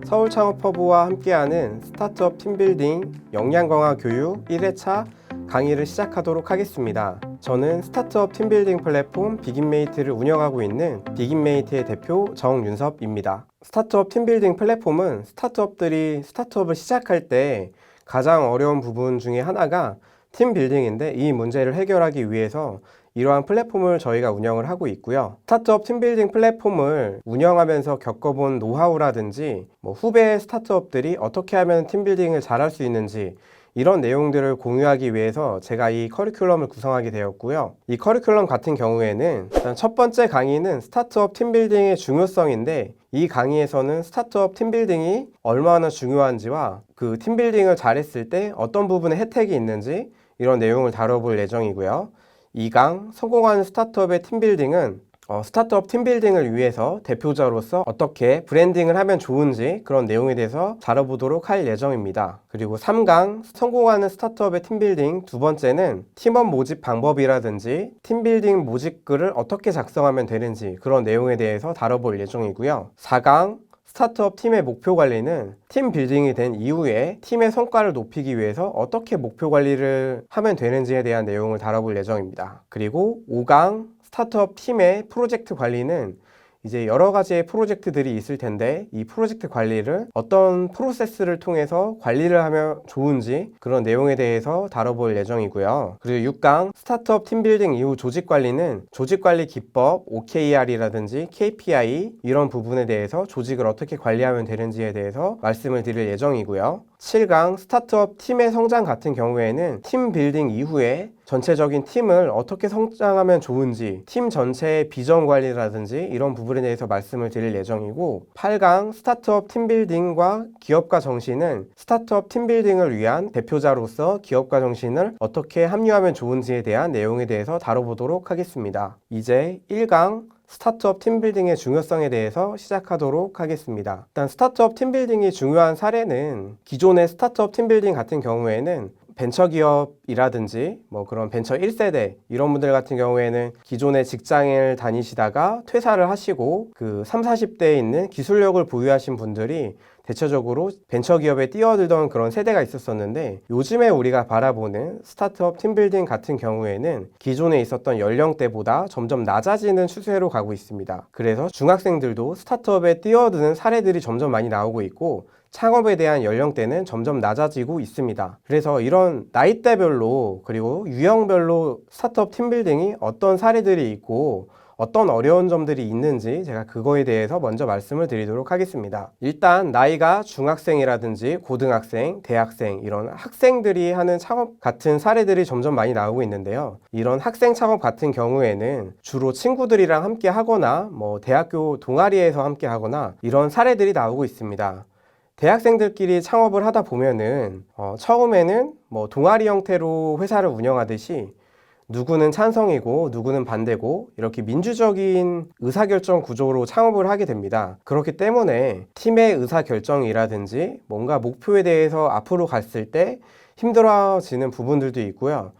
서울창업허브와 함께하는 스타트업 팀빌딩 역량강화 교육 1회차 강의를 시작하도록 하겠습니다. 저는 스타트업 팀빌딩 플랫폼 빅인메이트를 운영하고 있는 빅인메이트의 대표 정윤섭입니다. 스타트업 팀빌딩 플랫폼은 스타트업들이 스타트업을 시작할 때 가장 어려운 부분 중에 하나가 팀빌딩인데, 이 문제를 해결하기 위해서 이러한 플랫폼을 저희가 운영을 하고 있고요. 스타트업 팀빌딩 플랫폼을 운영하면서 겪어본 노하우라든지 후배 스타트업들이 어떻게 하면 팀빌딩을 잘할 수 있는지, 이런 내용들을 공유하기 위해서 제가 이 커리큘럼을 구성하게 되었고요. 이 커리큘럼 같은 경우에는 일단 첫 번째 강의는 스타트업 팀빌딩의 중요성인데, 이 강의에서는 스타트업 팀빌딩이 얼마나 중요한지와 그 팀빌딩을 잘했을 때 어떤 부분에 혜택이 있는지, 이런 내용을 다뤄볼 예정이고요. 2강 성공하는 스타트업의 팀빌딩은 스타트업 팀빌딩을 위해서 대표자로서 어떻게 브랜딩을 하면 좋은지, 그런 내용에 대해서 다뤄보도록 할 예정입니다. 그리고 3강 성공하는 스타트업의 팀빌딩, 두 번째는 팀원 모집 방법이라든지 팀빌딩 모집글을 어떻게 작성하면 되는지, 그런 내용에 대해서 다뤄볼 예정이고요. 4강 스타트업 팀의 목표 관리는 팀 빌딩이 된 이후에 팀의 성과를 높이기 위해서 어떻게 목표 관리를 하면 되는지에 대한 내용을 다뤄볼 예정입니다. 그리고 5강 스타트업 팀의 프로젝트 관리는 이제 여러 가지의 프로젝트들이 있을 텐데, 이 프로젝트 관리를 어떤 프로세스를 통해서 관리를 하면 좋은지, 그런 내용에 대해서 다뤄볼 예정이고요. 그리고 6강 스타트업 팀빌딩 이후 조직관리는 조직관리 기법, OKR이라든지 KPI, 이런 부분에 대해서 조직을 어떻게 관리하면 되는지에 대해서 말씀을 드릴 예정이고요. 7강 스타트업 팀의 성장 같은 경우에는 팀 빌딩 이후에 전체적인 팀을 어떻게 성장하면 좋은지, 팀 전체의 비전 관리라든지 이런 부분에 대해서 말씀을 드릴 예정이고, 8강 스타트업 팀빌딩과 기업가 정신은 스타트업 팀빌딩을 위한 대표자로서 기업가 정신을 어떻게 합류하면 좋은지에 대한 내용에 대해서 다뤄보도록 하겠습니다. 이제 1강 스타트업 팀빌딩의 중요성에 대해서 시작하도록 하겠습니다. 일단 스타트업 팀빌딩이 중요한 사례는, 기존의 스타트업 팀빌딩 같은 경우에는 벤처기업이라든지 그런 벤처 1세대 이런 분들 같은 경우에는 기존의 직장을 다니시다가 퇴사를 하시고 그 30, 40대에 있는 기술력을 보유하신 분들이 대체적으로 벤처기업에 뛰어들던 그런 세대가 있었었는데, 요즘에 우리가 바라보는 스타트업 팀빌딩 같은 경우에는 기존에 있었던 연령대보다 점점 낮아지는 추세로 가고 있습니다. 그래서 중학생들도 스타트업에 뛰어드는 사례들이 점점 많이 나오고 있고, 창업에 대한 연령대는 점점 낮아지고 있습니다. 그래서 이런 나이대별로 그리고 유형별로 스타트업 팀빌딩이 어떤 사례들이 있고 어떤 어려운 점들이 있는지, 제가 그거에 대해서 먼저 말씀을 드리도록 하겠습니다. 일단 나이가 중학생이라든지 고등학생, 대학생, 이런 학생들이 하는 창업 같은 사례들이 점점 많이 나오고 있는데요. 이런 학생 창업 같은 경우에는 주로 친구들이랑 함께 하거나 대학교 동아리에서 함께 하거나 이런 사례들이 나오고 있습니다. 대학생들끼리 창업을 하다 보면은 처음에는 동아리 형태로 회사를 운영하듯이 누구는 찬성이고 누구는 반대고, 이렇게 민주적인 의사결정 구조로 창업을 하게 됩니다. 그렇기 때문에 팀의 의사결정이라든지 뭔가 목표에 대해서 앞으로 갔을 때 힘들어지는 부분들도 있고요.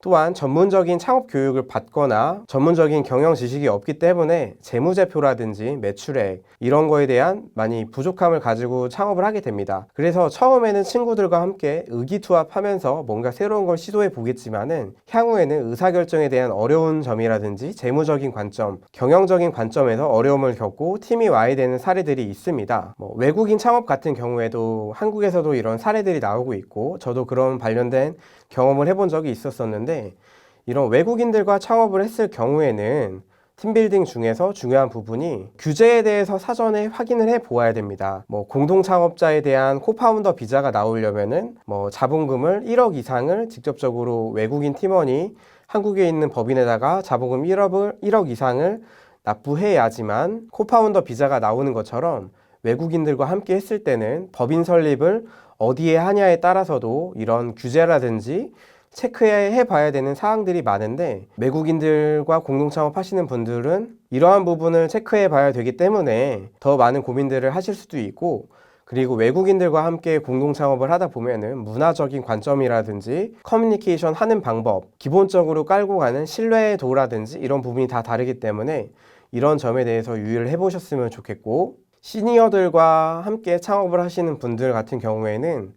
또한 전문적인 창업 교육을 받거나 전문적인 경영 지식이 없기 때문에 재무제표라든지 매출액, 이런 거에 대한 많이 부족함을 가지고 창업을 하게 됩니다. 그래서 처음에는 친구들과 함께 의기투합하면서 뭔가 새로운 걸 시도해 보겠지만은, 향후에는 의사결정에 대한 어려운 점이라든지 재무적인 관점, 경영적인 관점에서 어려움을 겪고 팀이 와야 되는 사례들이 있습니다. 외국인 창업 같은 경우에도 한국에서도 이런 사례들이 나오고 있고, 저도 그런 관련된 경험을 해본 적이 있었었는데, 이런 외국인들과 창업을 했을 경우에는 팀빌딩 중에서 중요한 부분이 규제에 대해서 사전에 확인을 해 보아야 됩니다. 공동 창업자에 대한 코파운더 비자가 나오려면은 자본금을 1억 이상을 직접적으로 외국인 팀원이 한국에 있는 법인에다가 자본금 1억 이상을 납부해야지만 코파운더 비자가 나오는 것처럼, 외국인들과 함께 했을 때는 법인 설립을 어디에 하냐에 따라서도 이런 규제라든지 체크해 봐야 되는 사항들이 많은데, 외국인들과 공동창업 하시는 분들은 이러한 부분을 체크해 봐야 되기 때문에 더 많은 고민들을 하실 수도 있고, 그리고 외국인들과 함께 공동창업을 하다 보면은 문화적인 관점이라든지 커뮤니케이션 하는 방법, 기본적으로 깔고 가는 신뢰도라든지 이런 부분이 다 다르기 때문에 이런 점에 대해서 유의를 해보셨으면 좋겠고, 시니어들과 함께 창업을 하시는 분들 같은 경우에는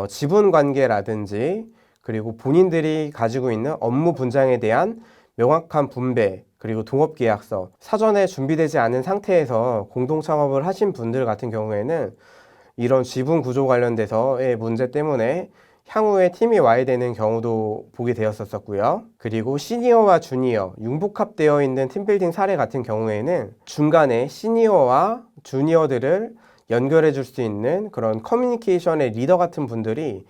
지분 관계라든지 그리고 본인들이 가지고 있는 업무 분장에 대한 명확한 분배, 그리고 동업계약서, 사전에 준비되지 않은 상태에서 공동 창업을 하신 분들 같은 경우에는 이런 지분 구조 관련돼서의 문제 때문에 향후에 팀이 와야 되는 경우도 보게 되었었고요. 그리고 시니어와 주니어, 융복합되어 있는 팀빌딩 사례 같은 경우에는 중간에 시니어와 주니어들을 연결해 줄 수 있는 그런 커뮤니케이션의 리더 같은 분들이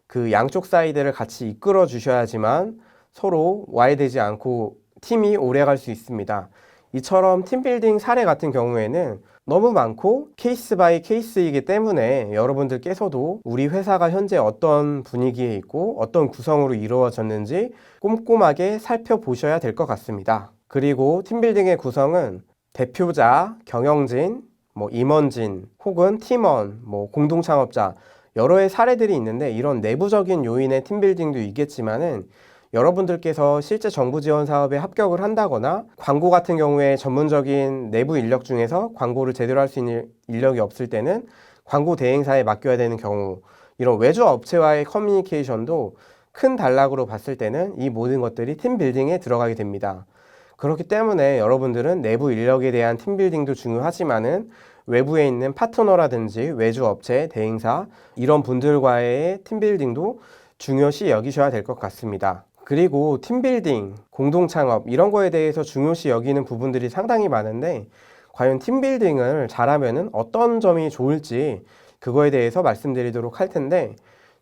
그 양쪽 사이드를 같이 이끌어 주셔야지만 서로 와해되지 않고 팀이 오래 갈 수 있습니다. 이처럼 팀빌딩 사례 같은 경우에는 너무 많고 케이스 바이 케이스이기 때문에 여러분들께서도 우리 회사가 현재 어떤 분위기에 있고 어떤 구성으로 이루어졌는지 꼼꼼하게 살펴보셔야 될 것 같습니다. 그리고 팀빌딩의 구성은 대표자, 경영진, 임원진 혹은 팀원, 공동 창업자 여러의 사례들이 있는데, 이런 내부적인 요인의 팀빌딩도 있겠지만은 여러분들께서 실제 정부 지원 사업에 합격을 한다거나 광고 같은 경우에 전문적인 내부 인력 중에서 광고를 제대로 할 수 있는 인력이 없을 때는 광고 대행사에 맡겨야 되는 경우, 이런 외주 업체와의 커뮤니케이션도 큰 단락으로 봤을 때는 이 모든 것들이 팀빌딩에 들어가게 됩니다. 그렇기 때문에 여러분들은 내부 인력에 대한 팀빌딩도 중요하지만은 외부에 있는 파트너라든지 외주 업체, 대행사 이런 분들과의 팀빌딩도 중요시 여기셔야 될 것 같습니다. 그리고 팀빌딩, 공동창업 이런 거에 대해서 중요시 여기는 부분들이 상당히 많은데, 과연 팀빌딩을 잘하면은 어떤 점이 좋을지 그거에 대해서 말씀드리도록 할 텐데,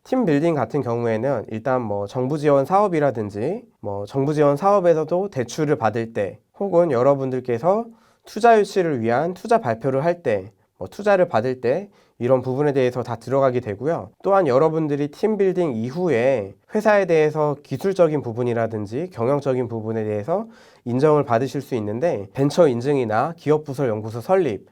팀빌딩 같은 경우에는 일단 정부 지원 사업이라든지 정부 지원 사업에서도 대출을 받을 때, 혹은 여러분들께서 투자 유치를 위한 투자 발표를 할 때, 투자를 받을 때 이런 부분에 대해서 다 들어가게 되고요. 또한 여러분들이 팀빌딩 이후에 회사에 대해서 기술적인 부분이라든지 경영적인 부분에 대해서 인정을 받으실 수 있는데, 벤처 인증이나 기업부설 연구소 설립,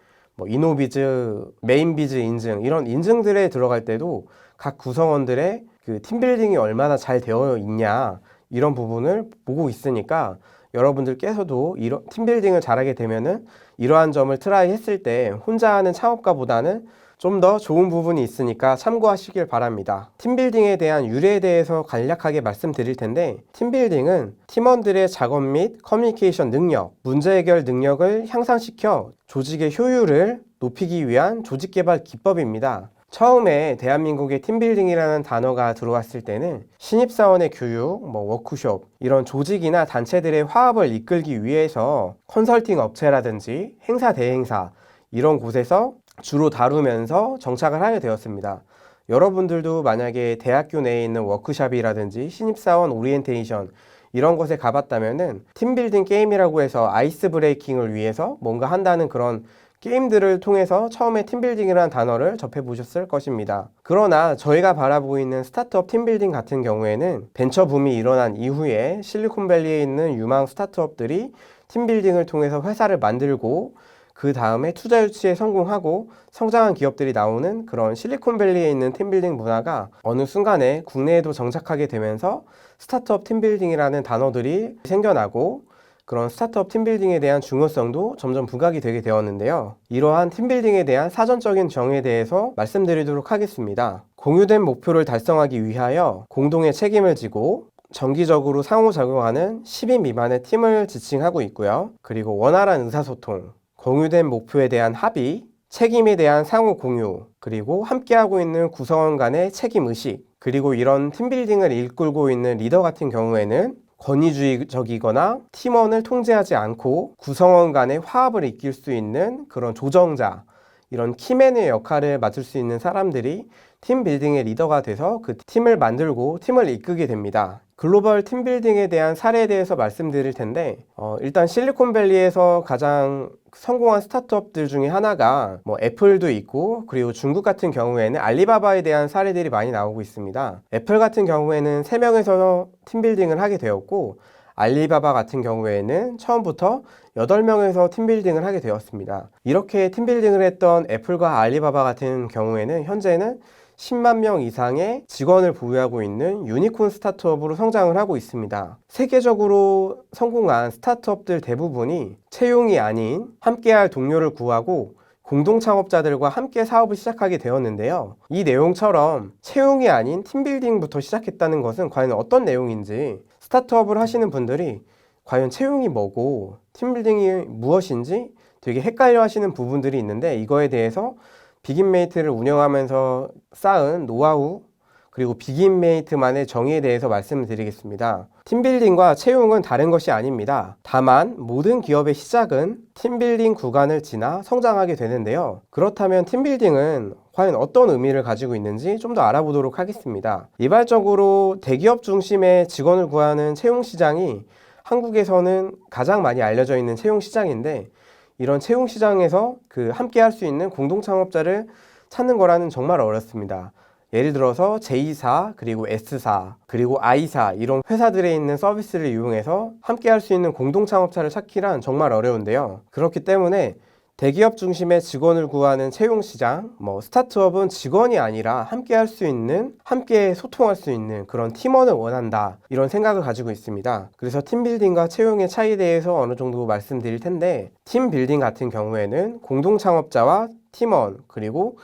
이노비즈, 메인비즈 인증 이런 인증들에 들어갈 때도 각 구성원들의 그 팀빌딩이 얼마나 잘 되어 있냐 이런 부분을 보고 있으니까, 여러분들께서도 이런 팀빌딩을 잘하게 되면은 이러한 점을 트라이 했을 때 혼자 하는 창업가보다는 좀 더 좋은 부분이 있으니까 참고하시길 바랍니다. 팀빌딩에 대한 유래에 대해서 간략하게 말씀드릴 텐데, 팀빌딩은 팀원들의 작업 및 커뮤니케이션 능력, 문제 해결 능력을 향상시켜 조직의 효율을 높이기 위한 조직 개발 기법입니다. 처음에 대한민국에 팀빌딩이라는 단어가 들어왔을 때는 신입사원의 교육, 워크숍 이런 조직이나 단체들의 화합을 이끌기 위해서 컨설팅 업체라든지 행사 대행사 이런 곳에서 주로 다루면서 정착을 하게 되었습니다. 여러분들도 만약에 대학교 내에 있는 워크숍이라든지 신입사원 오리엔테이션 이런 곳에 가봤다면은 팀빌딩 게임이라고 해서 아이스 브레이킹을 위해서 뭔가 한다는 그런 게임들을 통해서 처음에 팀빌딩이라는 단어를 접해보셨을 것입니다. 그러나 저희가 바라보고 있는 스타트업 팀빌딩 같은 경우에는 벤처 붐이 일어난 이후에 실리콘밸리에 있는 유망 스타트업들이 팀빌딩을 통해서 회사를 만들고 그 다음에 투자 유치에 성공하고 성장한 기업들이 나오는 그런 실리콘밸리에 있는 팀빌딩 문화가 어느 순간에 국내에도 정착하게 되면서 스타트업 팀빌딩이라는 단어들이 생겨나고, 그런 스타트업 팀빌딩에 대한 중요성도 점점 부각이 되게 되었는데요. 이러한 팀빌딩에 대한 사전적인 정의에 대해서 말씀드리도록 하겠습니다. 공유된 목표를 달성하기 위하여 공동의 책임을 지고 정기적으로 상호작용하는 10인 미만의 팀을 지칭하고 있고요. 그리고 원활한 의사소통, 공유된 목표에 대한 합의, 책임에 대한 상호 공유, 그리고 함께하고 있는 구성원 간의 책임의식, 그리고 이런 팀빌딩을 이끌고 있는 리더 같은 경우에는 권위주의적이거나 팀원을 통제하지 않고 구성원 간의 화합을 이끌 수 있는 그런 조정자, 이런 키맨의 역할을 맡을 수 있는 사람들이 팀빌딩의 리더가 돼서 그 팀을 만들고 팀을 이끌게 됩니다. 글로벌 팀빌딩에 대한 사례에 대해서 말씀드릴 텐데, 일단 실리콘밸리에서 가장 성공한 스타트업들 중에 하나가 애플도 있고, 그리고 중국 같은 경우에는 알리바바에 대한 사례들이 많이 나오고 있습니다. 애플 같은 경우에는 3명에서 팀빌딩을 하게 되었고, 알리바바 같은 경우에는 처음부터 8명에서 팀빌딩을 하게 되었습니다. 이렇게 팀빌딩을 했던 애플과 알리바바 같은 경우에는 현재는 10만 명 이상의 직원을 보유하고 있는 유니콘 스타트업으로 성장을 하고 있습니다. 세계적으로 성공한 스타트업들 대부분이 채용이 아닌 함께할 동료를 구하고 공동 창업자들과 함께 사업을 시작하게 되었는데요. 이 내용처럼 채용이 아닌 팀빌딩부터 시작했다는 것은 과연 어떤 내용인지, 스타트업을 하시는 분들이 과연 채용이 뭐고 팀빌딩이 무엇인지 되게 헷갈려 하시는 부분들이 있는데, 이거에 대해서 비긴메이트를 운영하면서 쌓은 노하우, 그리고 비긴메이트만의 정의에 대해서 말씀을 드리겠습니다. 팀빌딩과 채용은 다른 것이 아닙니다. 다만 모든 기업의 시작은 팀빌딩 구간을 지나 성장하게 되는데요. 그렇다면 팀빌딩은 과연 어떤 의미를 가지고 있는지 좀 더 알아보도록 하겠습니다. 일반적으로 대기업 중심의 직원을 구하는 채용 시장이 한국에서는 가장 많이 알려져 있는 채용 시장인데, 이런 채용 시장에서 함께 할 수 있는 공동 창업자를 찾는 거라는 정말 어렵습니다. 예를 들어서 J사, 그리고 S사, 그리고 I사 이런 회사들에 있는 서비스를 이용해서 함께 할 수 있는 공동 창업자를 찾기란 정말 어려운데요. 그렇기 때문에 대기업 중심의 직원을 구하는 채용 시장, 스타트업은 직원이 아니라 함께 할 수 있는, 함께 소통할 수 있는 그런 팀원을 원한다, 이런 생각을 가지고 있습니다. 그래서 팀빌딩과 채용의 차이에 대해서 어느 정도 말씀드릴 텐데, 팀빌딩 같은 경우에는 공동 창업자와 팀원, 그리고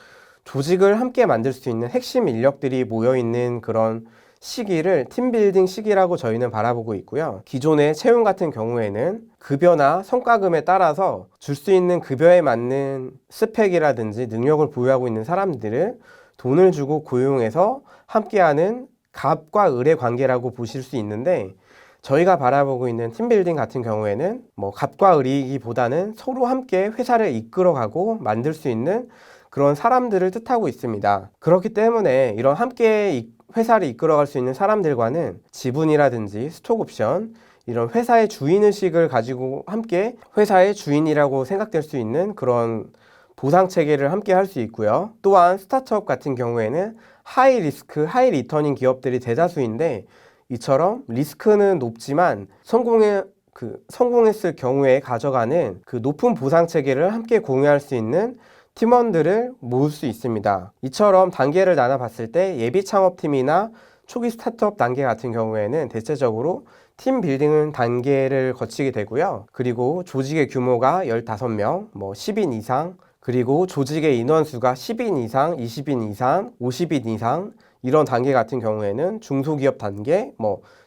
조직을 함께 만들 수 있는 핵심 인력들이 모여있는 그런 시기를 팀빌딩 시기라고 저희는 바라보고 있고요. 기존의 채용 같은 경우에는 급여나 성과금에 따라서 줄 수 있는 급여에 맞는 스펙이라든지 능력을 보유하고 있는 사람들을 돈을 주고 고용해서 함께하는 갑과 을의 관계라고 보실 수 있는데, 저희가 바라보고 있는 팀빌딩 같은 경우에는 갑과 을이기보다는 서로 함께 회사를 이끌어가고 만들 수 있는 그런 사람들을 뜻하고 있습니다. 그렇기 때문에 이런 함께 회사를 이끌어갈 수 있는 사람들과는 지분이라든지 스톡옵션, 이런 회사의 주인의식을 가지고 함께 회사의 주인이라고 생각될 수 있는 그런 보상 체계를 함께 할 수 있고요. 또한 스타트업 같은 경우에는 하이 리스크, 하이 리터닝 기업들이 대다수인데, 이처럼 리스크는 높지만 성공했을 경우에 가져가는 그 높은 보상 체계를 함께 공유할 수 있는 팀원들을 모을 수 있습니다. 이처럼 단계를 나눠 봤을 때 예비 창업팀이나 초기 스타트업 단계 같은 경우에는 대체적으로 팀 빌딩 단계를 거치게 되고요. 그리고 조직의 규모가 15명, 10인 이상, 그리고 조직의 인원수가 10인 이상, 20인 이상, 50인 이상, 이런 단계 같은 경우에는 중소기업 단계,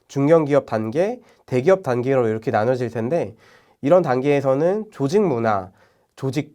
중견기업 단계, 대기업 단계로 이렇게 나눠질 텐데, 이런 단계에서는 조직 문화, 조직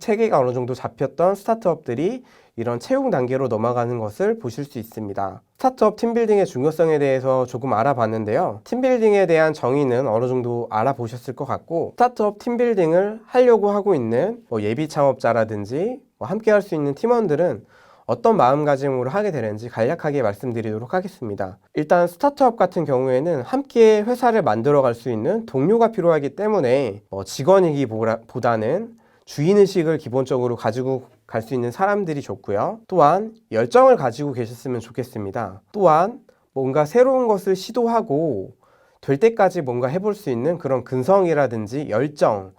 체계가 어느 정도 잡혔던 스타트업들이 이런 채용 단계로 넘어가는 것을 보실 수 있습니다. 스타트업 팀빌딩의 중요성에 대해서 조금 알아봤는데요. 팀빌딩에 대한 정의는 어느 정도 알아보셨을 것 같고, 스타트업 팀빌딩을 하려고 하고 있는 예비 창업자라든지 함께 할 수 있는 팀원들은 어떤 마음가짐으로 하게 되는지 간략하게 말씀드리도록 하겠습니다. 일단 스타트업 같은 경우에는 함께 회사를 만들어 갈 수 있는 동료가 필요하기 때문에 직원이기보다는 주인의식을 기본적으로 가지고 갈 수 있는 사람들이 좋고요. 또한 열정을 가지고 계셨으면 좋겠습니다. 또한 뭔가 새로운 것을 시도하고 될 때까지 뭔가 해볼 수 있는 그런 근성이라든지 열정,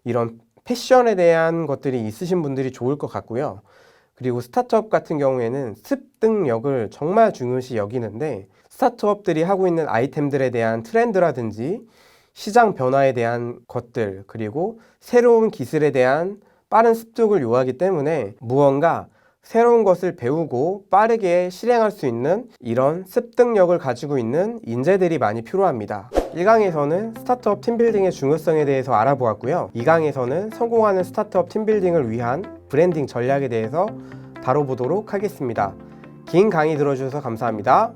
이런 패션에 대한 것들이 있으신 분들이 좋을 것 같고요. 그리고 스타트업 같은 경우에는 습득력을 정말 중요시 여기는데, 스타트업들이 하고 있는 아이템들에 대한 트렌드라든지 시장 변화에 대한 것들, 그리고 새로운 기술에 대한 빠른 습득을 요하기 때문에 무언가 새로운 것을 배우고 빠르게 실행할 수 있는 이런 습득력을 가지고 있는 인재들이 많이 필요합니다. 1강에서는 스타트업 팀빌딩의 중요성에 대해서 알아보았고요. 2강에서는 성공하는 스타트업 팀빌딩을 위한 브랜딩 전략에 대해서 다뤄보도록 하겠습니다. 긴 강의 들어주셔서 감사합니다.